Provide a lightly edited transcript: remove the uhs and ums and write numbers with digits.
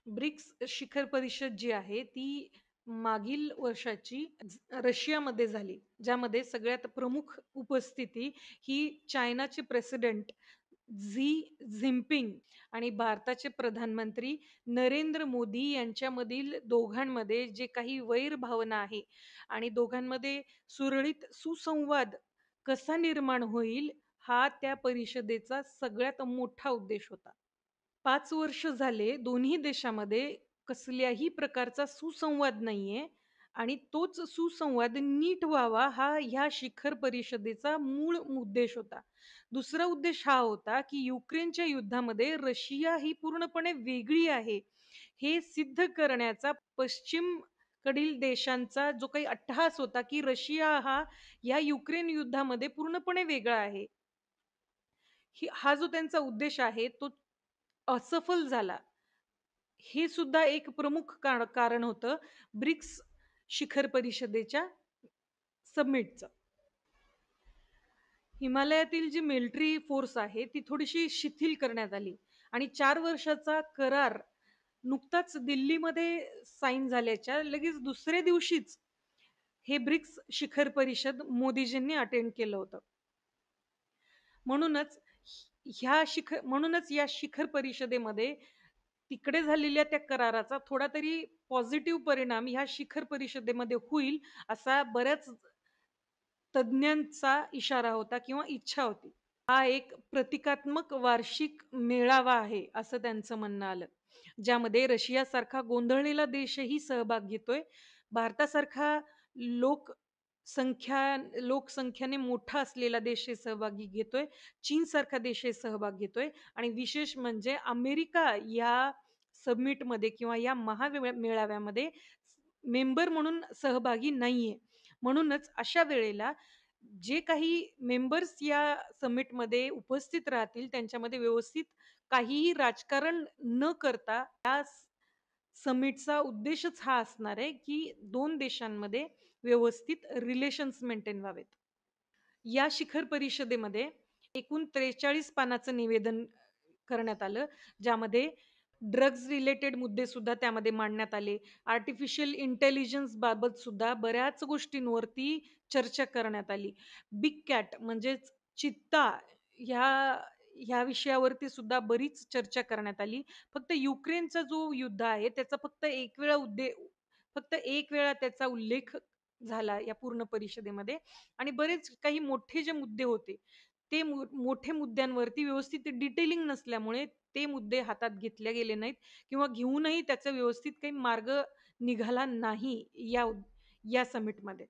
BRICS शिखर परिषद जी आहे, ती मागील वर्षाची रशियामध्ये झाली. ज्यामध्ये सगळ्यात प्रमुख उपस्थिती ही चायनाचे प्रेसिडेंट झी जिनपिंग आणि भारताचे प्रधानमंत्री नरेंद्र मोदी यांच्यामधील दोघांमध्ये जे काही वैर भावना आहे आणि दोघांमध्ये सुरळीत सुसंवाद कसा निर्माण होईल, हा त्या परिषदेचा सगळ्यात मोठा उद्देश होता. 5 वर्ष झाले दोन्ही देशामध्ये कसल्याही प्रकारचा सुसंवाद नाहीये आणि तोच सुसंवाद नीट व्हावा हा ह्या शिखर परिषदेचा मूळ उद्देश होता. दुसरा उद्देश हा होता, की युक्रेनच्या युद्धामध्ये रशिया ही पूर्णपणे वेगळी आहे, हे सिद्ध करण्याचा पश्चिमकडील देशांचा जो काही अट्टहास होता, की रशिया हा या युक्रेन युद्धामध्ये पूर्णपणे वेगळा आहे. हा जो त्यांचा उद्देश आहे तो असफल झाला. हे सुद्धा एक प्रमुख कारण होतं ब्रिक्स शिखर परिषदेच्या समिटचं. हिमालयातील जी मिलिटरी फोर्स आहे, ती थोडीशी शिथिल करण्यात आली आणि 4 वर्षाचा करार नुकताच दिल्लीमध्ये साइन झाल्याच्या लगेच दुसऱ्या दिवशीच हे ब्रिक्स शिखर परिषद मोदीजींनी अटेंड केलं होतं. म्हणूनच म्हणूनच या शिखर परिषदेमध्ये तिकडे झालेल्या त्या कराराचा थोडा तरी पॉझिटिव्ह परिणाम ह्या शिखर परिषदेमध्ये होईल, असा बऱ्याच तज्ञांचा इशारा होता किंवा इच्छा होती. हा एक प्रतिकात्मक वार्षिक मेळावा आहे, असं त्यांचं म्हणणं आलं. ज्यामध्ये रशियासारखा गोंधळलेला देशही सहभाग घेतोय. भारतासारखा लोकसंख्येने मोठा असलेला देश हे सहभागी घेतोय. चीनसारखा देश हे सहभाग घेतोय आणि विशेष म्हणजे अमेरिका या समिटमध्ये किंवा या मेळाव्यामध्ये मेंबर म्हणून सहभागी नाहीये. म्हणूनच अशा वेळेला जे काही मेंबर्स या समिटमध्ये उपस्थित राहतील, त्यांच्यामध्ये व्यवस्थित काहीही राजकारण न करता या समिटचा उद्देशच हा असणार आहे, की 2 देशांमध्ये व्यवस्थित रिलेशन्स मेंटेन व्हावेत. या शिखर परिषदेमध्ये एकूण 43 पानाचं निवेदन करण्यात आलं, ज्यामध्ये ड्रग्ज रिलेटेड मुद्दे सुद्धा त्यामध्ये मांडण्यात आले. आर्टिफिशियल इंटेलिजन्स बाबत सुद्धा बऱ्याच गोष्टींवरती चर्चा करण्यात आली. बिग कॅट म्हणजेच चित्ता ह्या ह्या विषयावरती सुद्धा बरीच चर्चा करण्यात आली. फक्त युक्रेनचा जो युद्ध आहे त्याचा फक्त एक वेळा त्याचा उल्लेख झाला या पूर्ण परिषदेमध्ये आणि बरेच काही मोठे जे मुद्दे होते, ते मोठे मुद्द्यांवरती व्यवस्थित डिटेलिंग नसल्यामुळे ते मुद्दे हातात घेतले गेले नाहीत किंवा घेऊनही त्याचा व्यवस्थित काही मार्ग निघाला नाही या समिटमध्ये.